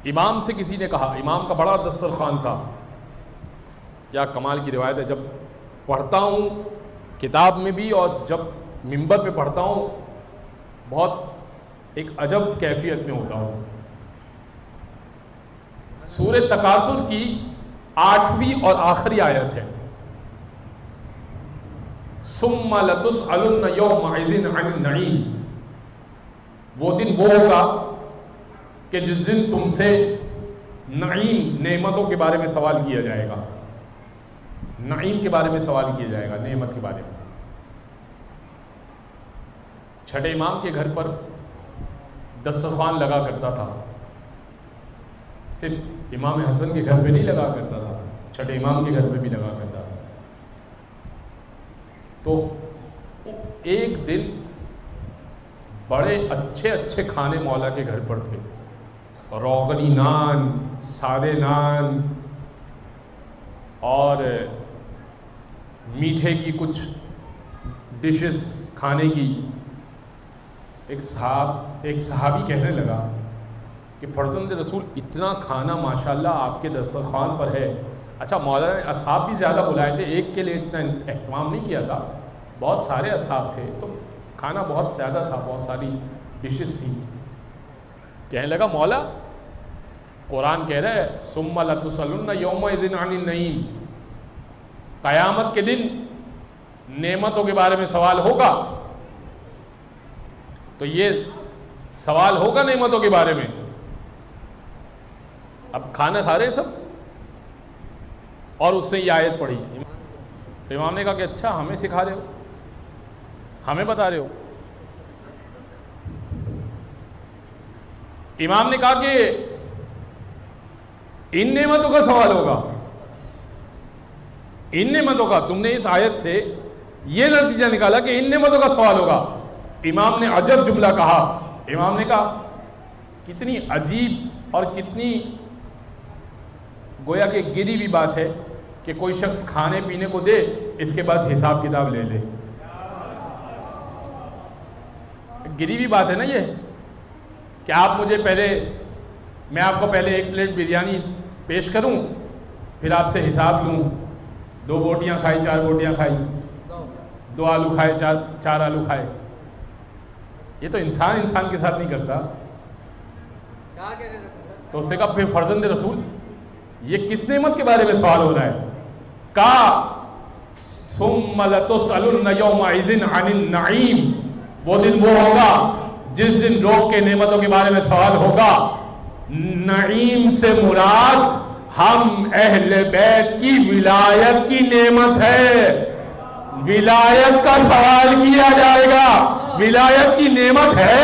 امام سے کسی نے کہا، امام کا بڑا دسترخوان تھا، کیا کمال کی روایت ہے، جب پڑھتا ہوں کتاب میں بھی اور جب منبر پہ پڑھتا ہوں بہت ایک عجب کیفیت میں ہوتا ہوں۔ سورہ تکاثر کی 8ویں اور آخری آیت ہے، ثم لتسألن یومئذ عن النعیم، وہ دن وہ ہوگا کہ جس دن تم سے نعیم نعمتوں کے بارے میں سوال کیا جائے گا، نعیم کے بارے میں سوال کیا جائے گا، نعمت کے بارے میں۔ چھٹے امام کے گھر پر دسترخوان لگا کرتا تھا، صرف امام حسن کے گھر پہ نہیں لگا کرتا تھا، چھٹے امام کے گھر پہ بھی لگا کرتا تھا۔ تو ایک دن بڑے اچھے اچھے کھانے مولا کے گھر پر تھے، روغنی نان، سادے نان اور میٹھے کی کچھ ڈشز کھانے کی۔ ایک صحابی کہنے لگا کہ فرزند رسول اتنا کھانا ماشاءاللہ آپ کے دسترخوان پر ہے، اچھا مولا نے اصحاب بھی زیادہ بلائے تھے، ایک کے لیے اتنا اہتمام نہیں کیا تھا، بہت سارے اصحاب تھے تو کھانا بہت زیادہ تھا، بہت ساری ڈشز تھی۔ کہنے لگا مولا قرآن کہہ رہا ہے ثم لتسألن یومئذ عن النعیم، قیامت کے دن نعمتوں کے بارے میں سوال ہوگا، تو یہ سوال ہوگا نعمتوں کے بارے میں۔ اب کھانا کھا رہے سب، اور اس نے یہ آیت پڑھی، امام نے کہا کہ اچھا ہمیں سکھا رہے ہو، ہمیں بتا رہے ہو۔ امام نے کہا کہ ان نعمتوں کا سوال ہوگا، ان نعمتوں کا، تم نے اس آیت سے یہ نتیجہ نکالا کہ ان نعمتوں کا سوال ہوگا۔ امام نے عجب جملہ کہا، امام نے کہا کتنی عجیب اور کتنی گویا کہ گری ہوئی بات ہے کہ کوئی شخص کھانے پینے کو دے، اس کے بعد حساب کتاب لے لے۔ گری ہوئی بات ہے نا یہ، کہ آپ مجھے میں آپ کو پہلے 1 پلیٹ بریانی پیش کروں، پھر آپ سے حساب لوں، 2 بوٹیاں کھائی، 4 بوٹیاں کھائی، 2 آلو کھائے، 4 آلو کھائے۔ یہ تو انسان کے ساتھ نہیں کرتا۔ تو اس سے کہا پھر فرزند رسول یہ کس نعمت کے بارے میں سوال ہو رہا ہے؟ کہا ثم لتسألن یومئذ عن النعیم، وہ دن وہ ہوگا جس دن لوگ کے نعمتوں کے بارے میں سوال ہوگا۔ نعیم سے مراد ہم اہل بیت کی ولایت کی نعمت ہے، ولایت کا سوال کیا جائے گا۔ ولایت کی نعمت ہے